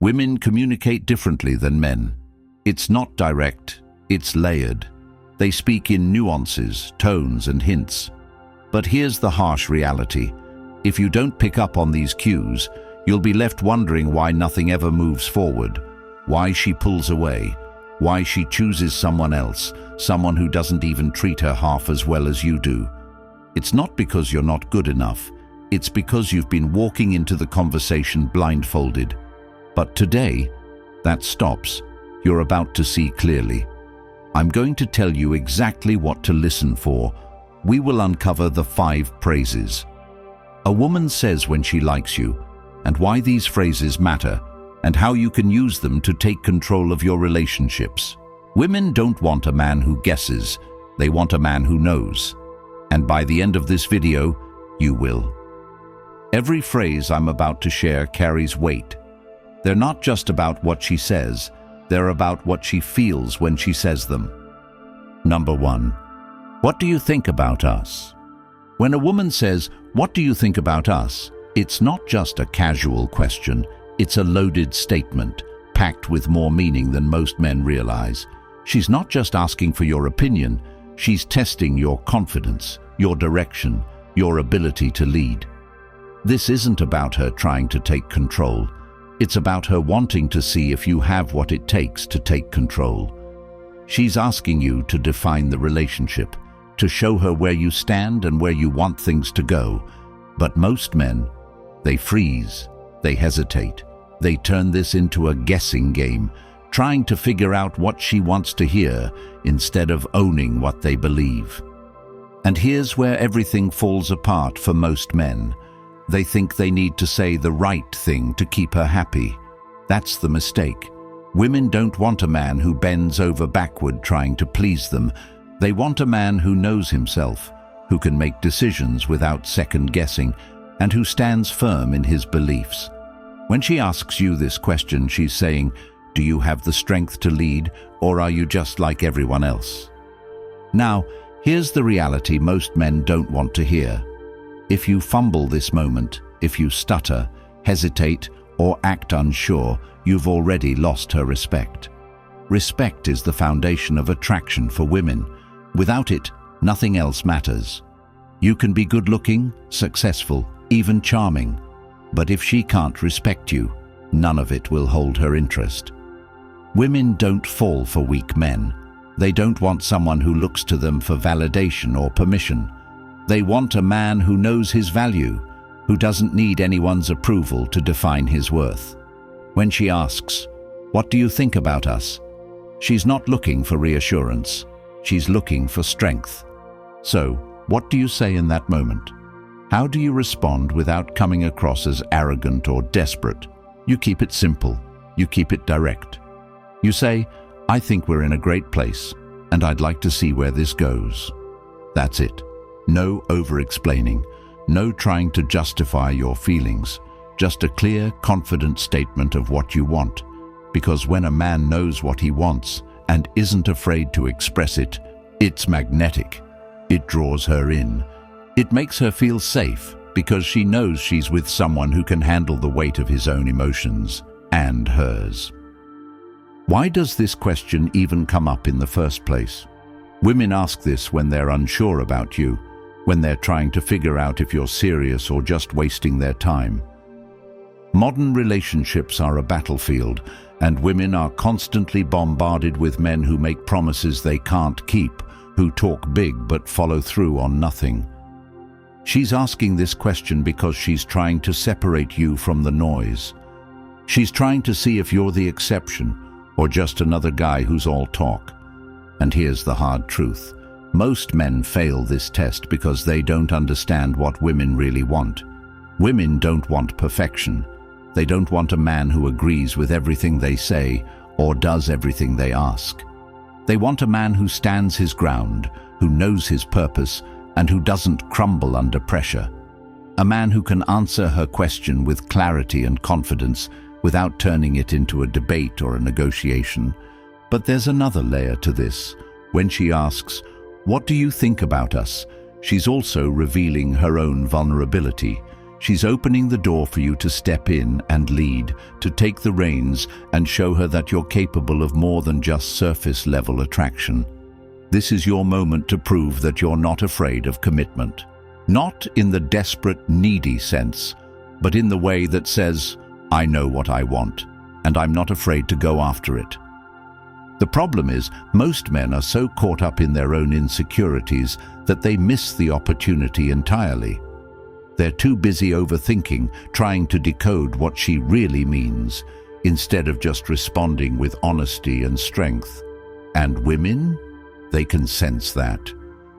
Women communicate differently than men. It's not direct, it's layered. They speak in nuances, tones, and hints. But here's the harsh reality. If you don't pick up on these cues, you'll be left wondering why nothing ever moves forward, why she pulls away, why she chooses someone else, someone who doesn't even treat her half as well as you do. It's not because you're not good enough. It's because you've been walking into the conversation blindfolded. But today, that stops. You're about to see clearly. I'm going to tell you exactly what to listen for. We will uncover the 5 praises a woman says when she likes you, and why these phrases matter, and how you can use them to take control of your relationships. Women don't want a man who guesses, they want a man who knows. And by the end of this video, you will. Every phrase I'm about to share carries weight. They're not just about what she says, they're about what she feels when she says them. Number 1. What do you think about us? When a woman says, "What do you think about us?" it's not just a casual question, it's a loaded statement, packed with more meaning than most men realize. She's not just asking for your opinion, she's testing your confidence, your direction, your ability to lead. This isn't about her trying to take control. It's about her wanting to see if you have what it takes to take control. She's asking you to define the relationship, to show her where you stand and where you want things to go. But most men, they freeze, they hesitate, they turn this into a guessing game, trying to figure out what she wants to hear instead of owning what they believe. And here's where everything falls apart for most men. They think they need to say the right thing to keep her happy. That's the mistake. Women don't want a man who bends over backward trying to please them. They want a man who knows himself, who can make decisions without second-guessing, and who stands firm in his beliefs. When she asks you this question, she's saying, do you have the strength to lead, or are you just like everyone else? Now, here's the reality most men don't want to hear. If you fumble this moment, if you stutter, hesitate, or act unsure, you've already lost her respect. Respect is the foundation of attraction for women. Without it, nothing else matters. You can be good-looking, successful, even charming, but if she can't respect you, none of it will hold her interest. Women don't fall for weak men. They don't want someone who looks to them for validation or permission. They want a man who knows his value, who doesn't need anyone's approval to define his worth. When she asks, "What do you think about us?" she's not looking for reassurance. She's looking for strength. So, what do you say in that moment? How do you respond without coming across as arrogant or desperate? You keep it simple. You keep it direct. You say, "I think we're in a great place, and I'd like to see where this goes." That's it. No over-explaining. No trying to justify your feelings. Just a clear, confident statement of what you want. Because when a man knows what he wants and isn't afraid to express it, it's magnetic. It draws her in. It makes her feel safe because she knows she's with someone who can handle the weight of his own emotions and hers. Why does this question even come up in the first place? Women ask this when they're unsure about you, when they're trying to figure out if you're serious or just wasting their time. Modern relationships are a battlefield, and women are constantly bombarded with men who make promises they can't keep, who talk big but follow through on nothing. She's asking this question because she's trying to separate you from the noise. She's trying to see if you're the exception, or just another guy who's all talk. And here's the hard truth. Most men fail this test because they don't understand what women really want. Women don't want perfection. They don't want a man who agrees with everything they say or does everything they ask. They want a man who stands his ground, who knows his purpose, and who doesn't crumble under pressure. A man who can answer her question with clarity and confidence without turning it into a debate or a negotiation. But there's another layer to this. When she asks, "What do you think about us?" she's also revealing her own vulnerability. She's opening the door for you to step in and lead, to take the reins and show her that you're capable of more than just surface-level attraction. This is your moment to prove that you're not afraid of commitment. Not in the desperate, needy sense, but in the way that says, I know what I want, and I'm not afraid to go after it. The problem is, most men are so caught up in their own insecurities that they miss the opportunity entirely. They're too busy overthinking, trying to decode what she really means, instead of just responding with honesty and strength. And women? They can sense that.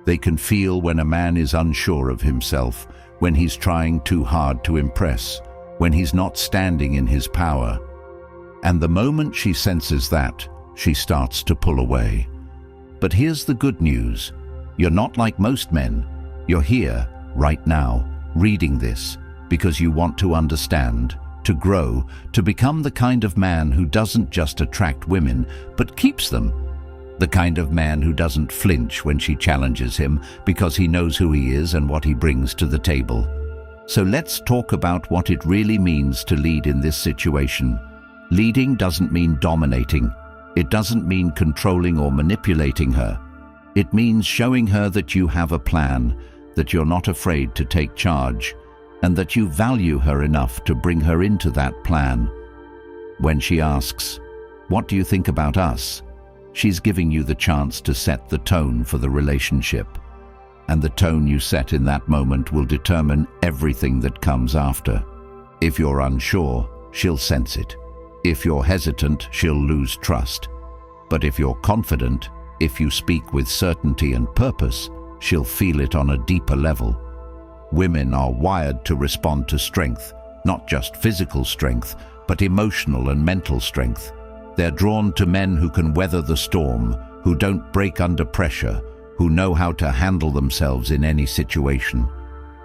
They can feel when a man is unsure of himself, when he's trying too hard to impress, when he's not standing in his power. And the moment she senses that, she starts to pull away. But here's the good news. You're not like most men. You're here, right now, reading this, because you want to understand, to grow, to become the kind of man who doesn't just attract women, but keeps them. The kind of man who doesn't flinch when she challenges him because he knows who he is and what he brings to the table. So let's talk about what it really means to lead in this situation. Leading doesn't mean dominating. It doesn't mean controlling or manipulating her. It means showing her that you have a plan, that you're not afraid to take charge, and that you value her enough to bring her into that plan. When she asks, "What do you think about us?" she's giving you the chance to set the tone for the relationship. And the tone you set in that moment will determine everything that comes after. If you're unsure, she'll sense it. If you're hesitant, she'll lose trust. But if you're confident, if you speak with certainty and purpose, she'll feel it on a deeper level. Women are wired to respond to strength, not just physical strength, but emotional and mental strength. They're drawn to men who can weather the storm, who don't break under pressure, who know how to handle themselves in any situation.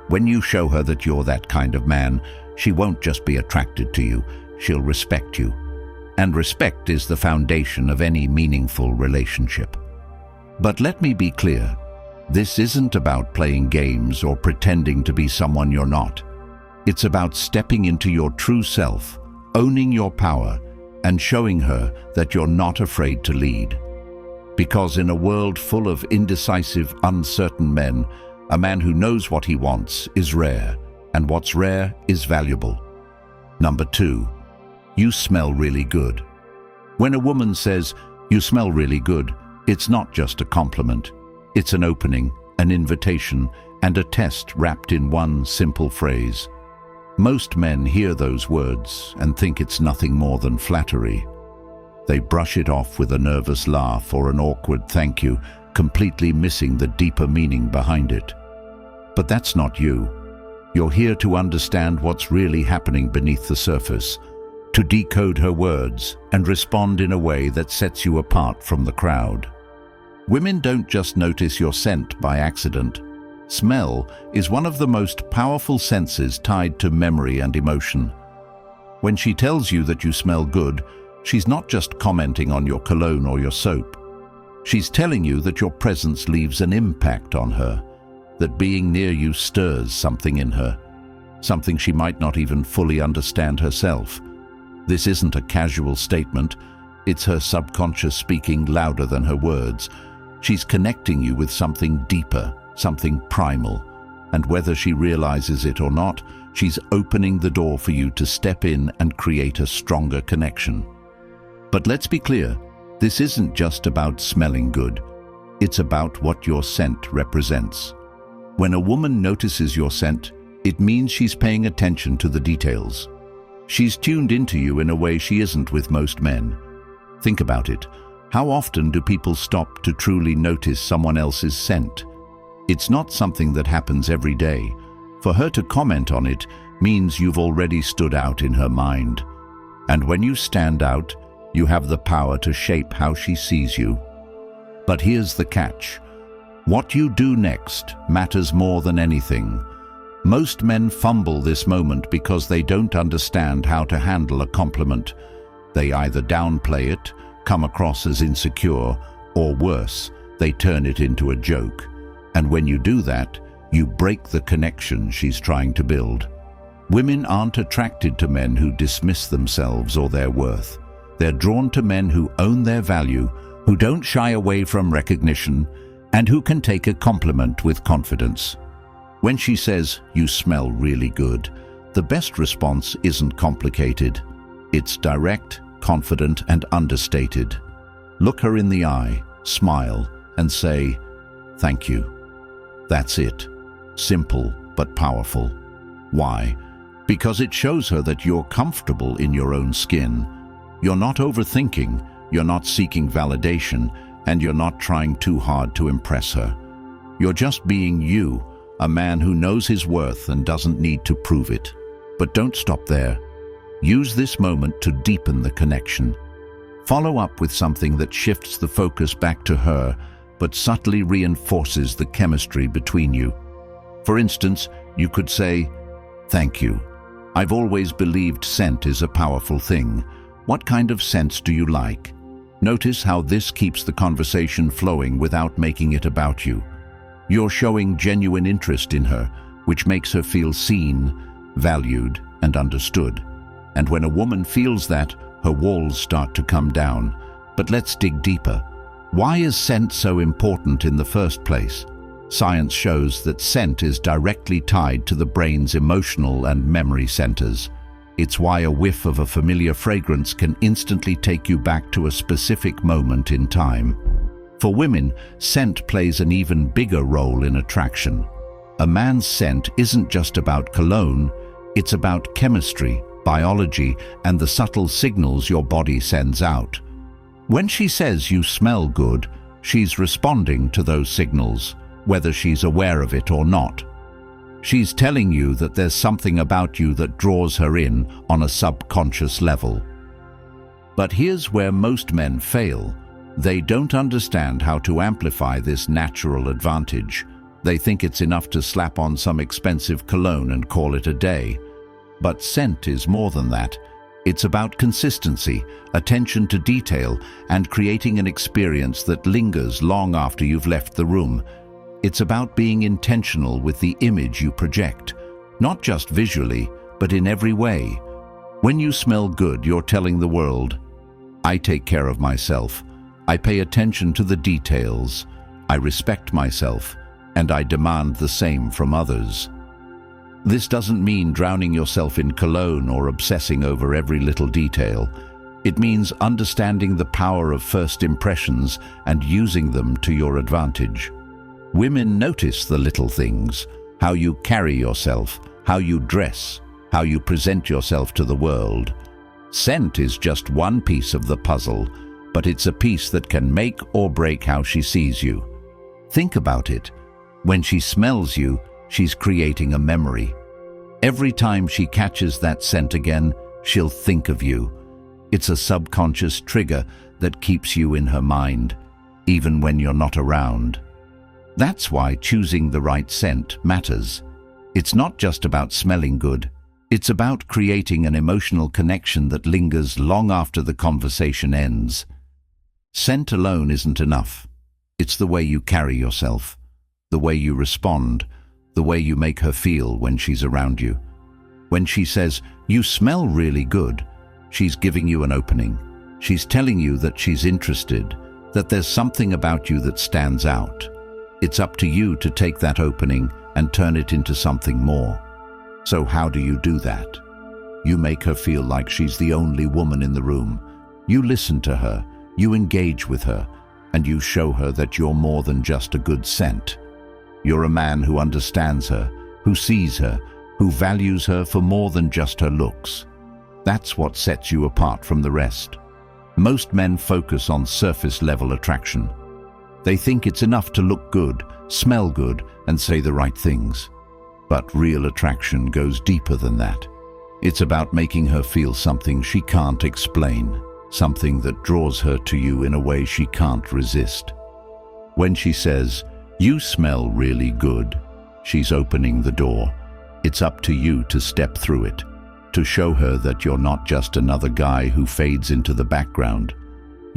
When you show her that you're that kind of man, she won't just be attracted to you, she'll respect you. And respect is the foundation of any meaningful relationship. But let me be clear, this isn't about playing games or pretending to be someone you're not. It's about stepping into your true self, owning your power, and showing her that you're not afraid to lead. Because in a world full of indecisive, uncertain men, a man who knows what he wants is rare, and what's rare is valuable. Number 2, you smell really good. When a woman says, "You smell really good," it's not just a compliment. It's an opening, an invitation, and a test wrapped in one simple phrase. Most men hear those words and think it's nothing more than flattery. They brush it off with a nervous laugh or an awkward thank you, completely missing the deeper meaning behind it. But that's not you. You're here to understand what's really happening beneath the surface, to decode her words and respond in a way that sets you apart from the crowd. Women don't just notice your scent by accident. Smell is one of the most powerful senses tied to memory and emotion. When she tells you that you smell good, she's not just commenting on your cologne or your soap. She's telling you that your presence leaves an impact on her, that being near you stirs something in her, something she might not even fully understand herself. This isn't a casual statement. It's her subconscious speaking louder than her words. She's connecting you with something deeper, something primal. And whether she realizes it or not, she's opening the door for you to step in and create a stronger connection. But let's be clear, this isn't just about smelling good. It's about what your scent represents. When a woman notices your scent, it means she's paying attention to the details. She's tuned into you in a way she isn't with most men. Think about it. How often do people stop to truly notice someone else's scent? It's not something that happens every day. For her to comment on it means you've already stood out in her mind. And when you stand out, you have the power to shape how she sees you. But here's the catch. What you do next matters more than anything. Most men fumble this moment because they don't understand how to handle a compliment. They either downplay it, come across as insecure, or worse, they turn it into a joke. And when you do that, you break the connection she's trying to build. Women aren't attracted to men who dismiss themselves or their worth. They're drawn to men who own their value, who don't shy away from recognition, and who can take a compliment with confidence. When she says, "You smell really good," the best response isn't complicated. It's direct, confident, and understated. Look her in the eye, smile, and say, "Thank you." That's it. Simple but powerful. Why? Because it shows her that you're comfortable in your own skin. You're not overthinking, you're not seeking validation, and you're not trying too hard to impress her. You're just being you, a man who knows his worth and doesn't need to prove it. But don't stop there. Use this moment to deepen the connection. Follow up with something that shifts the focus back to her, but subtly reinforces the chemistry between you. For instance, you could say, "Thank you. I've always believed scent is a powerful thing. What kind of scents do you like?" Notice how this keeps the conversation flowing without making it about you. You're showing genuine interest in her, which makes her feel seen, valued, and understood. And when a woman feels that, her walls start to come down. But let's dig deeper. Why is scent so important in the first place? Science shows that scent is directly tied to the brain's emotional and memory centers. It's why a whiff of a familiar fragrance can instantly take you back to a specific moment in time. For women, scent plays an even bigger role in attraction. A man's scent isn't just about cologne, it's about chemistry, biology, and the subtle signals your body sends out. When she says you smell good, she's responding to those signals, whether she's aware of it or not. She's telling you that there's something about you that draws her in on a subconscious level. But here's where most men fail. They don't understand how to amplify this natural advantage. They think it's enough to slap on some expensive cologne and call it a day. But scent is more than that. It's about consistency, attention to detail, and creating an experience that lingers long after you've left the room. It's about being intentional with the image you project, not just visually, but in every way. When you smell good, you're telling the world, "I take care of myself. I pay attention to the details. I respect myself, and I demand the same from others." This doesn't mean drowning yourself in cologne or obsessing over every little detail. It means understanding the power of first impressions and using them to your advantage. Women notice the little things, how you carry yourself, how you dress, how you present yourself to the world. Scent is just one piece of the puzzle, but it's a piece that can make or break how she sees you. Think about it. When she smells you, she's creating a memory. Every time she catches that scent again, she'll think of you. It's a subconscious trigger that keeps you in her mind, even when you're not around. That's why choosing the right scent matters. It's not just about smelling good. It's about creating an emotional connection that lingers long after the conversation ends. Scent alone isn't enough. It's the way you carry yourself, the way you respond, the way you make her feel when she's around you. When she says, "You smell really good," she's giving you an opening. She's telling you that she's interested, that there's something about you that stands out. It's up to you to take that opening and turn it into something more. So how do you do that? You make her feel like she's the only woman in the room. You listen to her, you engage with her, and you show her that you're more than just a good scent. You're a man who understands her, who sees her, who values her for more than just her looks. That's what sets you apart from the rest. Most men focus on surface-level attraction. They think it's enough to look good, smell good, and say the right things. But real attraction goes deeper than that. It's about making her feel something she can't explain, something that draws her to you in a way she can't resist. When she says, "You smell really good," she's opening the door. It's up to you to step through it, to show her that you're not just another guy who fades into the background.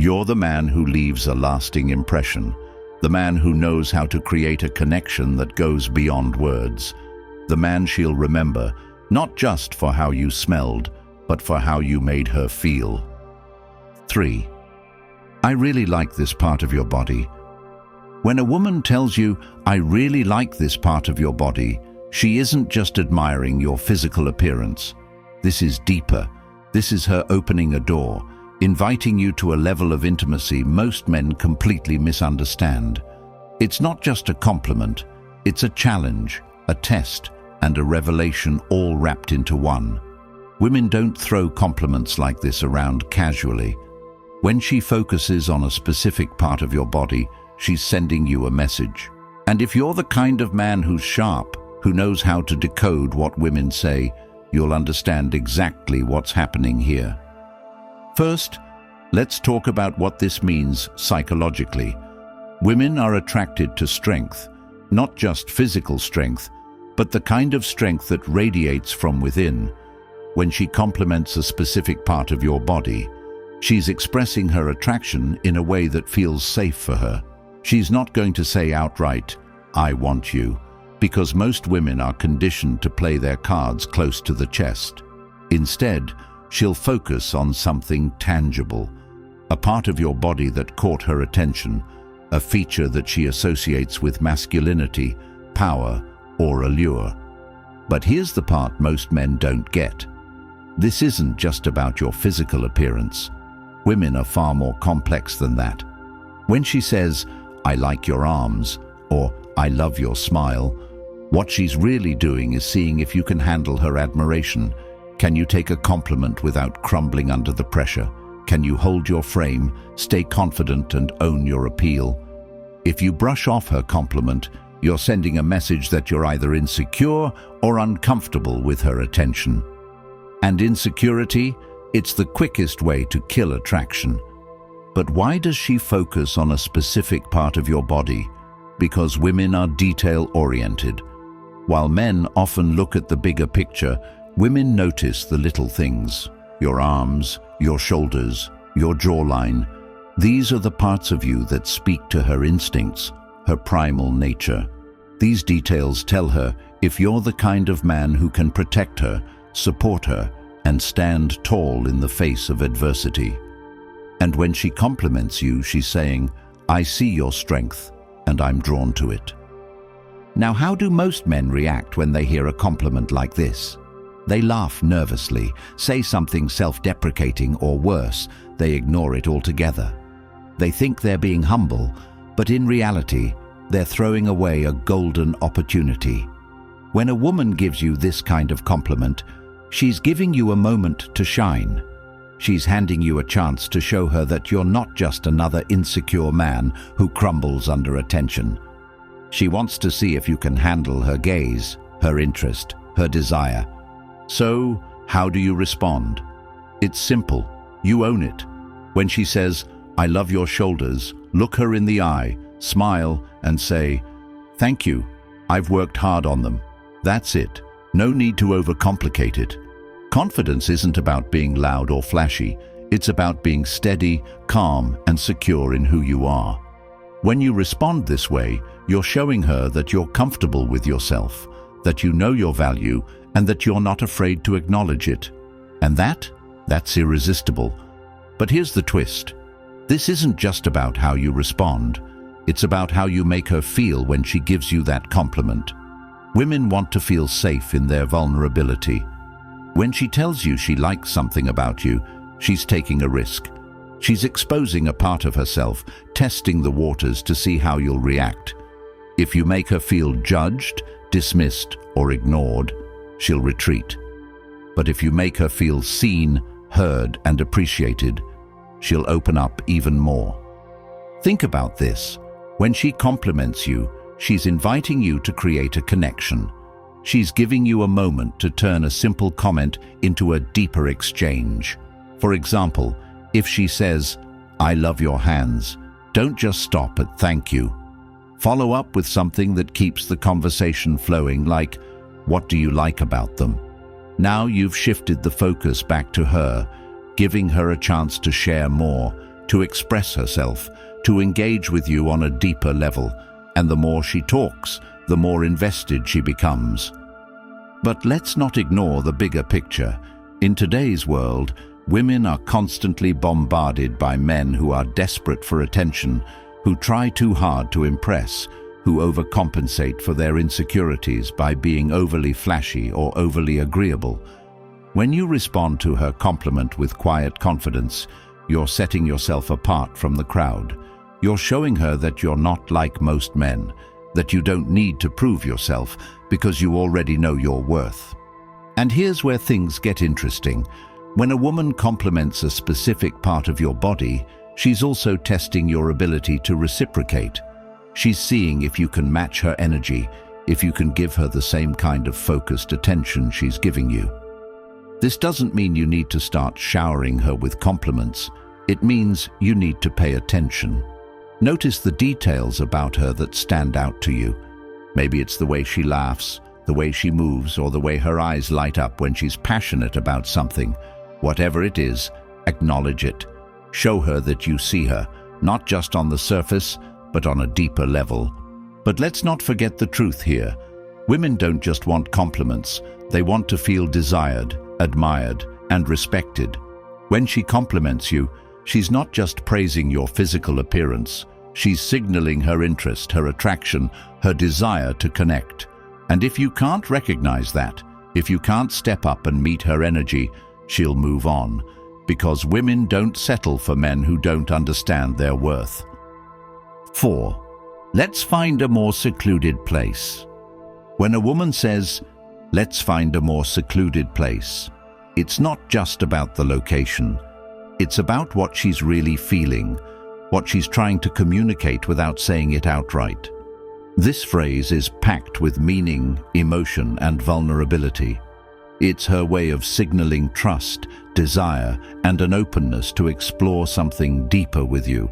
You're the man who leaves a lasting impression, the man who knows how to create a connection that goes beyond words, the man she'll remember not just for how you smelled, but for how you made her feel. 3. I really like this part of your body. When a woman tells you, I really like this part of your body, she isn't just admiring your physical appearance. This is deeper. This is her opening a door, inviting you to a level of intimacy most men completely misunderstand. It's not just a compliment, it's a challenge, a test, and a revelation all wrapped into one. Women don't throw compliments like this around casually. When she focuses on a specific part of your body, she's sending you a message. And if you're the kind of man who's sharp, who knows how to decode what women say, you'll understand exactly what's happening here. First, let's talk about what this means psychologically. Women are attracted to strength, not just physical strength, but the kind of strength that radiates from within. When she compliments a specific part of your body, she's expressing her attraction in a way that feels safe for her. She's not going to say outright, I want you, because most women are conditioned to play their cards close to the chest. Instead, she'll focus on something tangible, a part of your body that caught her attention, a feature that she associates with masculinity, power, or allure. But here's the part most men don't get. This isn't just about your physical appearance. Women are far more complex than that. When she says, I like your arms, or I love your smile, what she's really doing is seeing if you can handle her admiration. Can you take a compliment without crumbling under the pressure? Can you hold your frame, stay confident, and own your appeal? If you brush off her compliment, you're sending a message that you're either insecure or uncomfortable with her attention. And insecurity, it's the quickest way to kill attraction. But why does she focus on a specific part of your body? Because women are detail-oriented. While men often look at the bigger picture, women notice the little things. Your arms, your shoulders, your jawline. These are the parts of you that speak to her instincts, her primal nature. These details tell her if you're the kind of man who can protect her, support her, and stand tall in the face of adversity. And when she compliments you, she's saying, I see your strength, and I'm drawn to it. Now, how do most men react when they hear a compliment like this? They laugh nervously, say something self-deprecating, or worse, they ignore it altogether. They think they're being humble, but in reality, they're throwing away a golden opportunity. When a woman gives you this kind of compliment, she's giving you a moment to shine. She's handing you a chance to show her that you're not just another insecure man who crumbles under attention. She wants to see if you can handle her gaze, her interest, her desire. So, how do you respond? It's simple. You own it. When she says, I love your shoulders, look her in the eye, smile, and say, thank you. I've worked hard on them. That's it. No need to overcomplicate it. Confidence isn't about being loud or flashy. It's about being steady, calm, and secure in who you are. When you respond this way, you're showing her that you're comfortable with yourself, that you know your value, and that you're not afraid to acknowledge it. And that's irresistible. But here's the twist. This isn't just about how you respond. It's about how you make her feel when she gives you that compliment. Women want to feel safe in their vulnerability. When she tells you she likes something about you, she's taking a risk. She's exposing a part of herself, testing the waters to see how you'll react. If you make her feel judged, dismissed, or ignored, she'll retreat. But if you make her feel seen, heard, and appreciated, she'll open up even more. Think about this. When she compliments you, she's inviting you to create a connection. She's giving you a moment to turn a simple comment into a deeper exchange. For example, if she says, I love your hands, don't just stop at thank you. Follow up with something that keeps the conversation flowing, like, what do you like about them? Now you've shifted the focus back to her, giving her a chance to share more, to express herself, to engage with you on a deeper level. And the more she talks, the more invested she becomes. But let's not ignore the bigger picture. In today's world, women are constantly bombarded by men who are desperate for attention, who try too hard to impress, who overcompensate for their insecurities by being overly flashy or overly agreeable. When you respond to her compliment with quiet confidence, you're setting yourself apart from the crowd. You're showing her that you're not like most men, that you don't need to prove yourself because you already know your worth. And here's where things get interesting. When a woman compliments a specific part of your body, she's also testing your ability to reciprocate. She's seeing if you can match her energy, if you can give her the same kind of focused attention she's giving you. This doesn't mean you need to start showering her with compliments. It means you need to pay attention. Notice the details about her that stand out to you. Maybe it's the way she laughs, the way she moves, or the way her eyes light up when she's passionate about something. Whatever it is, acknowledge it. Show her that you see her, not just on the surface, but on a deeper level. But let's not forget the truth here. Women don't just want compliments. They want to feel desired, admired, and respected. When she compliments you, she's not just praising your physical appearance. She's signaling her interest, her attraction, her desire to connect. And if you can't recognize that, if you can't step up and meet her energy, she'll move on. Because women don't settle for men who don't understand their worth. 4. Let's find a more secluded place. When a woman says, "Let's find a more secluded place," it's not just about the location. It's about what she's really feeling, what she's trying to communicate without saying it outright. This phrase is packed with meaning, emotion, and vulnerability. It's her way of signaling trust, desire, and an openness to explore something deeper with you.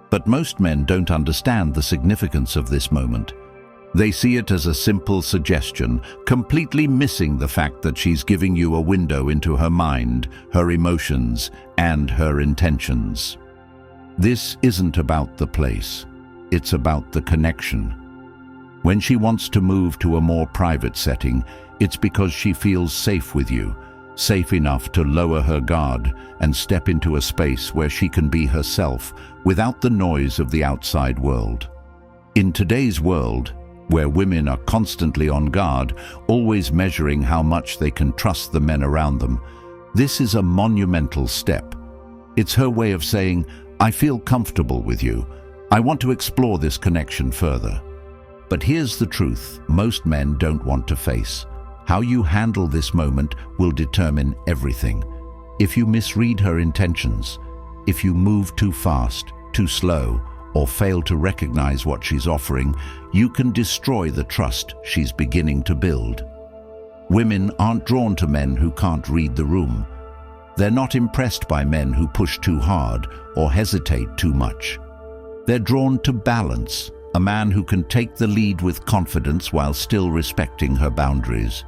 But most men don't understand the significance of this moment. They see it as a simple suggestion, completely missing the fact that she's giving you a window into her mind, her emotions, and her intentions. This isn't about the place. It's about the connection. When she wants to move to a more private setting, it's because she feels safe with you, safe enough to lower her guard and step into a space where she can be herself without the noise of the outside world. In today's world, where women are constantly on guard, always measuring how much they can trust the men around them, this is a monumental step. It's her way of saying, "I feel comfortable with you. I want to explore this connection further." But here's the truth most men don't want to face. How you handle this moment will determine everything. If you misread her intentions, if you move too fast, too slow, or fail to recognize what she's offering, you can destroy the trust she's beginning to build. Women aren't drawn to men who can't read the room. They're not impressed by men who push too hard or hesitate too much. They're drawn to balance, a man who can take the lead with confidence while still respecting her boundaries.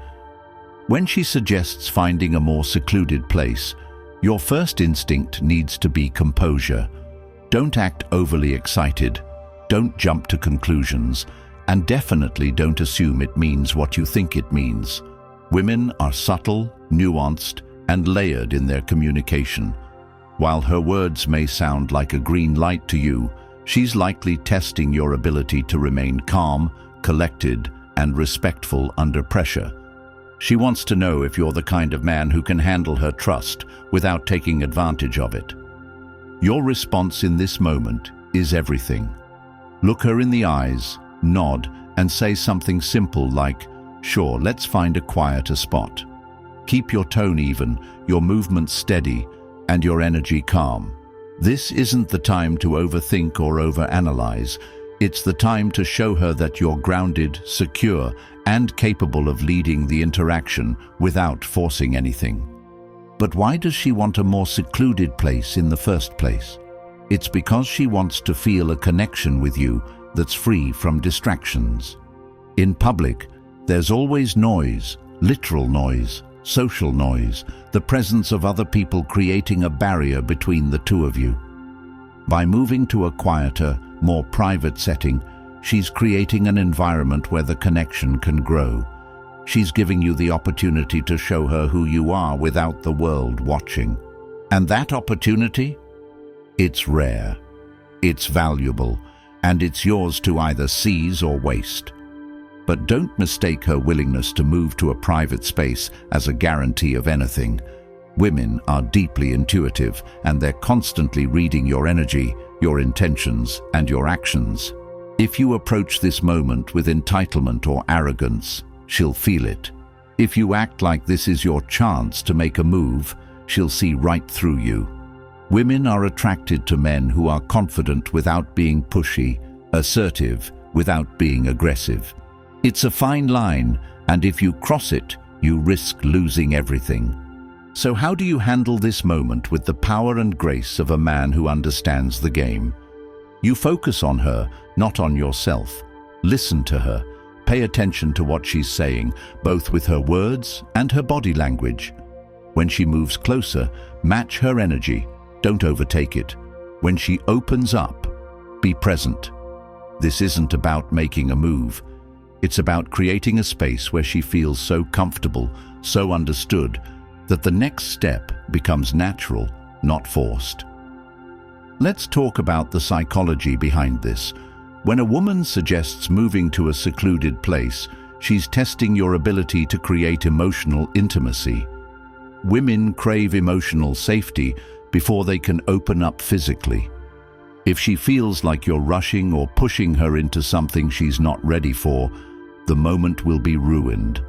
When she suggests finding a more secluded place, your first instinct needs to be composure. Don't act overly excited, don't jump to conclusions, and definitely don't assume it means what you think it means. Women are subtle, nuanced, and layered in their communication. While her words may sound like a green light to you, she's likely testing your ability to remain calm, collected, and respectful under pressure. She wants to know if you're the kind of man who can handle her trust without taking advantage of it. Your response in this moment is everything. Look her in the eyes, nod, and say something simple like, "Sure, let's find a quieter spot." Keep your tone even, your movements steady, and your energy calm. This isn't the time to overthink or overanalyze. It's the time to show her that you're grounded, secure, and capable of leading the interaction without forcing anything. But why does she want a more secluded place in the first place? It's because she wants to feel a connection with you that's free from distractions. In public, there's always noise, literal noise, social noise, the presence of other people creating a barrier between the two of you. By moving to a quieter, more private setting, she's creating an environment where the connection can grow. She's giving you the opportunity to show her who you are without the world watching. And that opportunity? It's rare, it's valuable, and it's yours to either seize or waste. But don't mistake her willingness to move to a private space as a guarantee of anything. Women are deeply intuitive, and they're constantly reading your energy, your intentions, and your actions. If you approach this moment with entitlement or arrogance, she'll feel it. If you act like this is your chance to make a move, she'll see right through you. Women are attracted to men who are confident without being pushy, assertive without being aggressive. It's a fine line, and if you cross it, you risk losing everything. So how do you handle this moment with the power and grace of a man who understands the game? You focus on her, not on yourself. Listen to her. Pay attention to what she's saying, both with her words and her body language. When she moves closer, match her energy. Don't overtake it. When she opens up, be present. This isn't about making a move. It's about creating a space where she feels so comfortable, so understood, that the next step becomes natural, not forced. Let's talk about the psychology behind this. When a woman suggests moving to a secluded place, she's testing your ability to create emotional intimacy. Women crave emotional safety before they can open up physically. If she feels like you're rushing or pushing her into something she's not ready for, the moment will be ruined.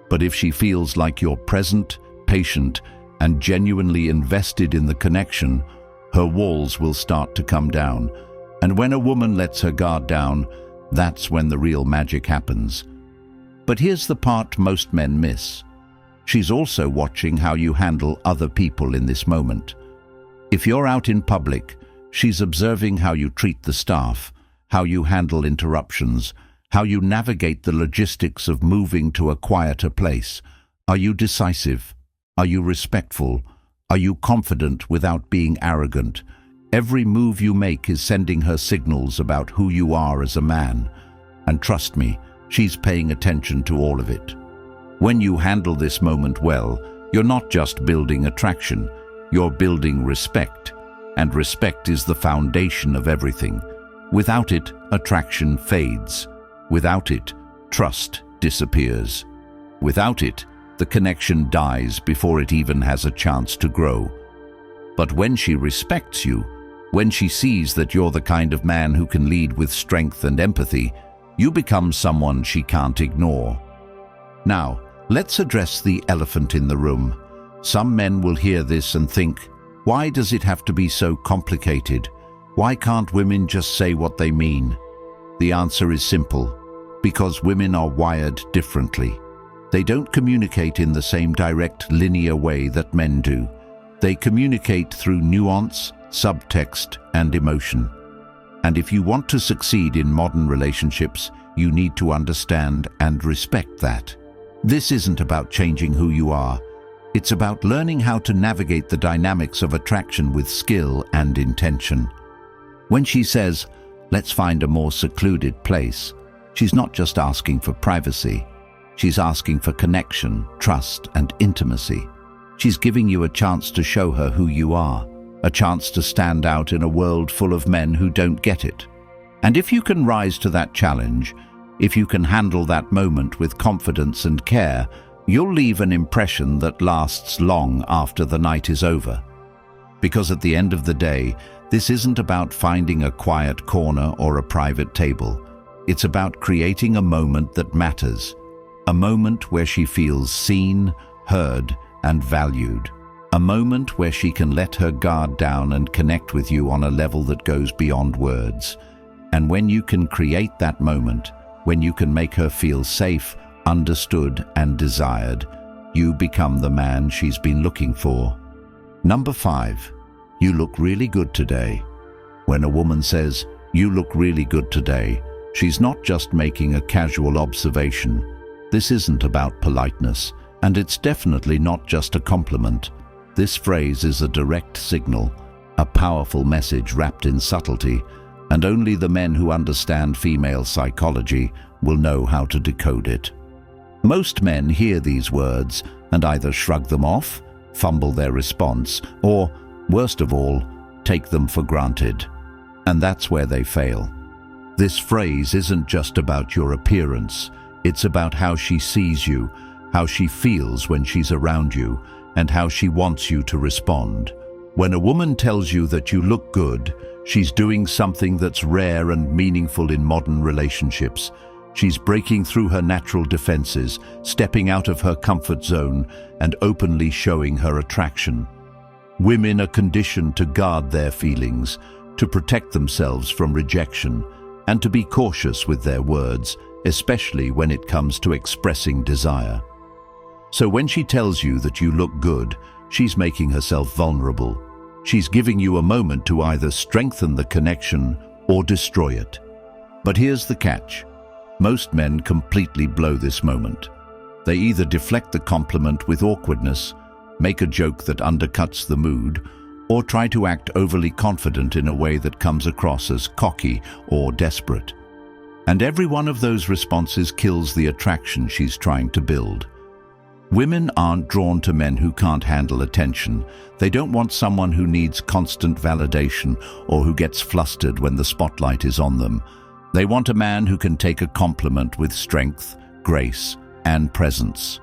But if she feels like you're present, patient, and genuinely invested in the connection, her walls will start to come down. And when a woman lets her guard down, that's when the real magic happens. But here's the part most men miss. She's also watching how you handle other people in this moment. If you're out in public, she's observing how you treat the staff, how you handle interruptions, how you navigate the logistics of moving to a quieter place. Are you decisive? Are you respectful? Are you confident without being arrogant? Every move you make is sending her signals about who you are as a man. And trust me, she's paying attention to all of it. When you handle this moment well, you're not just building attraction, you're building respect. And respect is the foundation of everything. Without it, attraction fades. Without it, trust disappears. Without it, the connection dies before it even has a chance to grow. But when she respects you, when she sees that you're the kind of man who can lead with strength and empathy, you become someone she can't ignore. Now, let's address the elephant in the room. Some men will hear this and think, why does it have to be so complicated? Why can't women just say what they mean? The answer is simple. Because women are wired differently. They don't communicate in the same direct, linear way that men do. They communicate through nuance, subtext, and emotion. And if you want to succeed in modern relationships, you need to understand and respect that. This isn't about changing who you are. It's about learning how to navigate the dynamics of attraction with skill and intention. When she says, let's find a more secluded place, she's not just asking for privacy. She's asking for connection, trust, and intimacy. She's giving you a chance to show her who you are, a chance to stand out in a world full of men who don't get it. And if you can rise to that challenge, if you can handle that moment with confidence and care, you'll leave an impression that lasts long after the night is over. Because at the end of the day, this isn't about finding a quiet corner or a private table. It's about creating a moment that matters, a moment where she feels seen, heard, and valued. A moment where she can let her guard down and connect with you on a level that goes beyond words. And when you can create that moment, when you can make her feel safe, understood, and desired, you become the man she's been looking for. Number 5, you look really good today. When a woman says, you look really good today, she's not just making a casual observation. This isn't about politeness, and it's definitely not just a compliment. This phrase is a direct signal, a powerful message wrapped in subtlety, and only the men who understand female psychology will know how to decode it. Most men hear these words and either shrug them off, fumble their response, or, worst of all, take them for granted. And that's where they fail. This phrase isn't just about your appearance. It's about how she sees you, how she feels when she's around you, and how she wants you to respond. When a woman tells you that you look good, she's doing something that's rare and meaningful in modern relationships. She's breaking through her natural defenses, stepping out of her comfort zone, and openly showing her attraction. Women are conditioned to guard their feelings, to protect themselves from rejection, and to be cautious with their words, especially when it comes to expressing desire. So when she tells you that you look good, she's making herself vulnerable. She's giving you a moment to either strengthen the connection or destroy it. But here's the catch. Most men completely blow this moment. They either deflect the compliment with awkwardness, make a joke that undercuts the mood, or try to act overly confident in a way that comes across as cocky or desperate. And every one of those responses kills the attraction she's trying to build. Women aren't drawn to men who can't handle attention. They don't want someone who needs constant validation or who gets flustered when the spotlight is on them. They want a man who can take a compliment with strength, grace, and presence.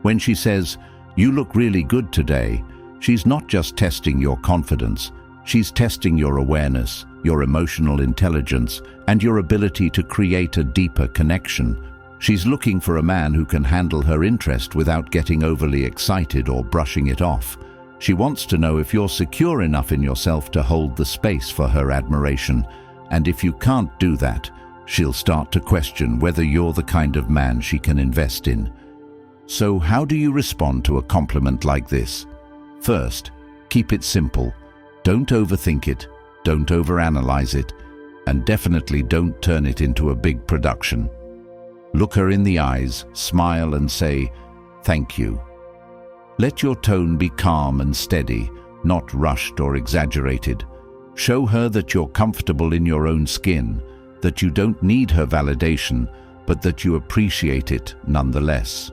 When she says, "You look really good today," she's not just testing your confidence, she's testing your awareness, your emotional intelligence, and your ability to create a deeper connection. She's looking for a man who can handle her interest without getting overly excited or brushing it off. She wants to know if you're secure enough in yourself to hold the space for her admiration. And if you can't do that, she'll start to question whether you're the kind of man she can invest in. So how do you respond to a compliment like this? First, keep it simple. Don't overthink it, don't overanalyze it, and definitely don't turn it into a big production. Look her in the eyes, smile and say, "Thank you." Let your tone be calm and steady, not rushed or exaggerated. Show her that you're comfortable in your own skin, that you don't need her validation, but that you appreciate it nonetheless.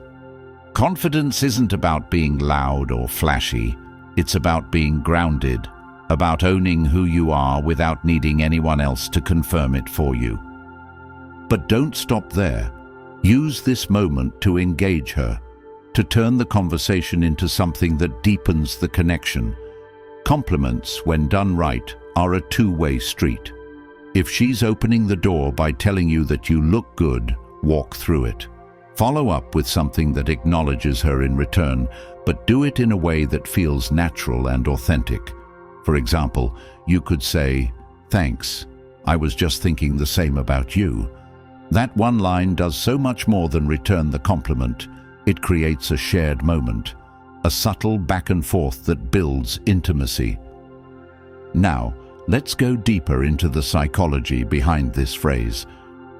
Confidence isn't about being loud or flashy. It's about being grounded, about owning who you are without needing anyone else to confirm it for you. But don't stop there. Use this moment to engage her, to turn the conversation into something that deepens the connection. Compliments, when done right, are a two-way street. If she's opening the door by telling you that you look good, walk through it. Follow up with something that acknowledges her in return, but do it in a way that feels natural and authentic. For example, you could say, "Thanks, I was just thinking the same about you." That one line does so much more than return the compliment. It creates a shared moment, a subtle back and forth that builds intimacy. Now, let's go deeper into the psychology behind this phrase.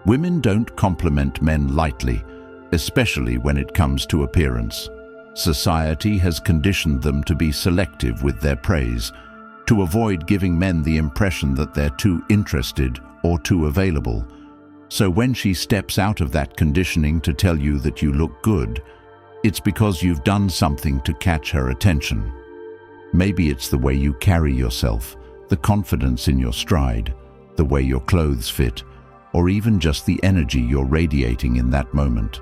Women don't compliment men lightly, especially when it comes to appearance. Society has conditioned them to be selective with their praise, to avoid giving men the impression that they're too interested or too available. So when she steps out of that conditioning to tell you that you look good, it's because you've done something to catch her attention. Maybe it's the way you carry yourself, the confidence in your stride, the way your clothes fit, or even just the energy you're radiating in that moment.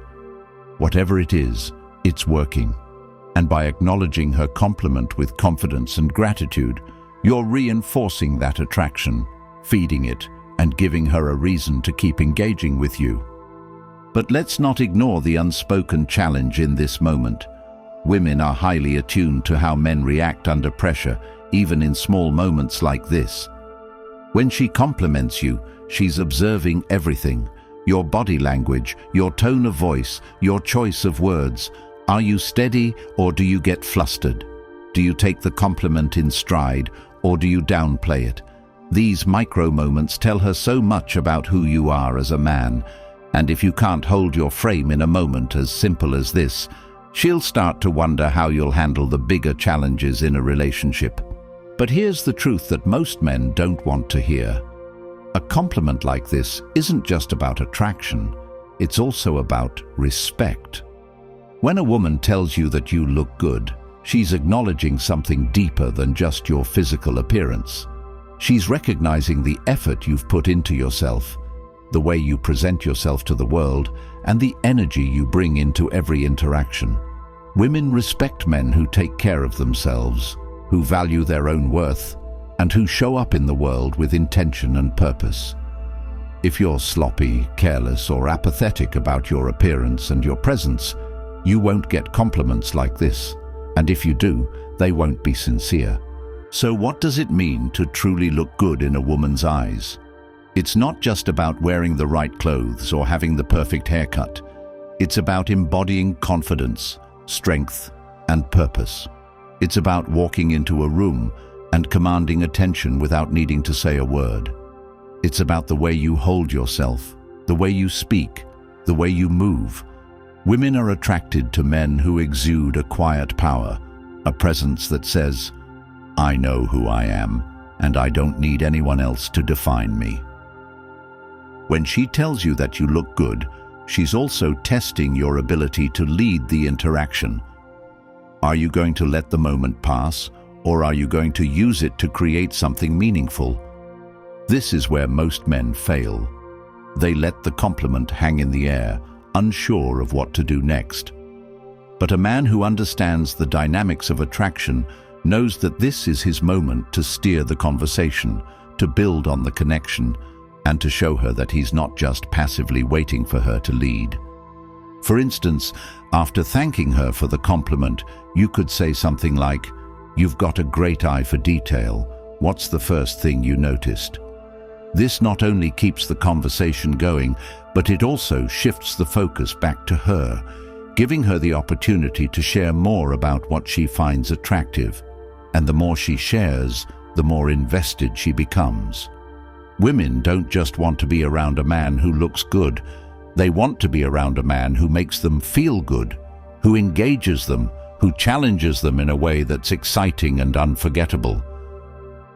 Whatever it is, it's working. And by acknowledging her compliment with confidence and gratitude, you're reinforcing that attraction, feeding it, and giving her a reason to keep engaging with you. But let's not ignore the unspoken challenge in this moment. Women are highly attuned to how men react under pressure, even in small moments like this. When she compliments you, she's observing everything: your body language, your tone of voice, your choice of words. Are you steady or do you get flustered? Do you take the compliment in stride or do you downplay it? These micro moments tell her so much about who you are as a man, and if you can't hold your frame in a moment as simple as this, she'll start to wonder how you'll handle the bigger challenges in a relationship. But here's the truth that most men don't want to hear. A compliment like this isn't just about attraction, it's also about respect. When a woman tells you that you look good, she's acknowledging something deeper than just your physical appearance. She's recognizing the effort you've put into yourself, the way you present yourself to the world, and the energy you bring into every interaction. Women respect men who take care of themselves, who value their own worth, and who show up in the world with intention and purpose. If you're sloppy, careless, or apathetic about your appearance and your presence, you won't get compliments like this, and if you do, they won't be sincere. So what does it mean to truly look good in a woman's eyes? It's not just about wearing the right clothes or having the perfect haircut. It's about embodying confidence, strength, and purpose. It's about walking into a room and commanding attention without needing to say a word. It's about the way you hold yourself, the way you speak, the way you move. Women are attracted to men who exude a quiet power, a presence that says, "I know who I am, and I don't need anyone else to define me." When she tells you that you look good, she's also testing your ability to lead the interaction. Are you going to let the moment pass, or are you going to use it to create something meaningful? This is where most men fail. They let the compliment hang in the air, unsure of what to do next. But a man who understands the dynamics of attraction knows that this is his moment to steer the conversation, to build on the connection, and to show her that he's not just passively waiting for her to lead. For instance, after thanking her for the compliment, you could say something like, "You've got a great eye for detail. What's the first thing you noticed?" This not only keeps the conversation going, but it also shifts the focus back to her, giving her the opportunity to share more about what she finds attractive. And the more she shares, the more invested she becomes. Women don't just want to be around a man who looks good. They want to be around a man who makes them feel good, who engages them, who challenges them in a way that's exciting and unforgettable.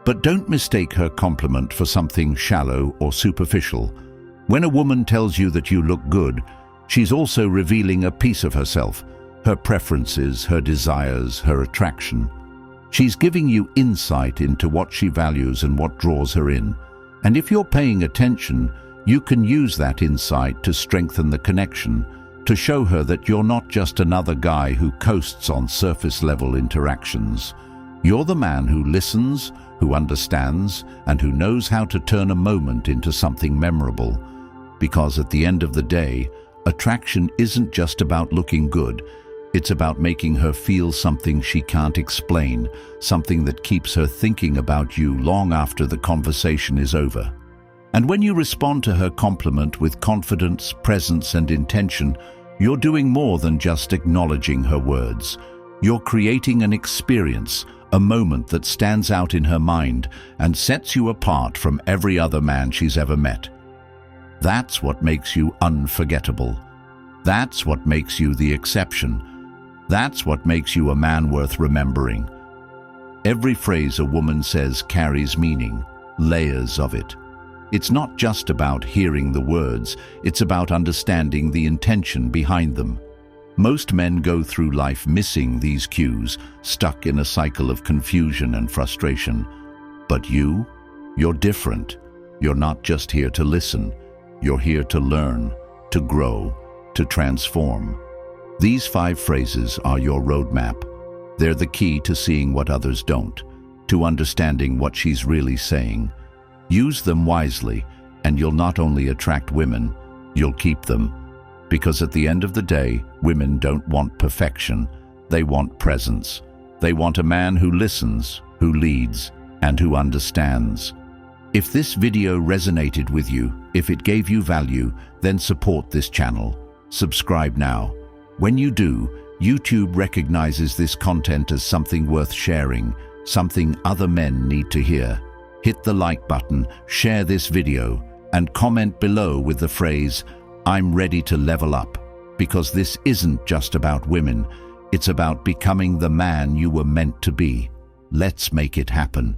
But don't mistake her compliment for something shallow or superficial. When a woman tells you that you look good, she's also revealing a piece of herself, her preferences, her desires, her attraction. She's giving you insight into what she values and what draws her in. And if you're paying attention, you can use that insight to strengthen the connection, to show her that you're not just another guy who coasts on surface-level interactions. You're the man who listens, who understands, and who knows how to turn a moment into something memorable. Because at the end of the day, attraction isn't just about looking good. It's about making her feel something she can't explain, something that keeps her thinking about you long after the conversation is over. And when you respond to her compliment with confidence, presence, and intention, you're doing more than just acknowledging her words. You're creating an experience, a moment that stands out in her mind and sets you apart from every other man she's ever met. That's what makes you unforgettable. That's what makes you the exception. That's what makes you a man worth remembering. Every phrase a woman says carries meaning, layers of it. It's not just about hearing the words, it's about understanding the intention behind them. Most men go through life missing these cues, stuck in a cycle of confusion and frustration. But you're different. You're not just here to listen. You're here to learn, to grow, to transform. These 5 phrases are your roadmap. They're the key to seeing what others don't, to understanding what she's really saying. Use them wisely, and you'll not only attract women, you'll keep them. Because at the end of the day, women don't want perfection. They want presence. They want a man who listens, who leads, and who understands. If this video resonated with you, if it gave you value, then support this channel. Subscribe now. When you do, YouTube recognizes this content as something worth sharing, something other men need to hear. Hit the like button, share this video, and comment below with the phrase, "I'm ready to level up," because this isn't just about women, it's about becoming the man you were meant to be. Let's make it happen.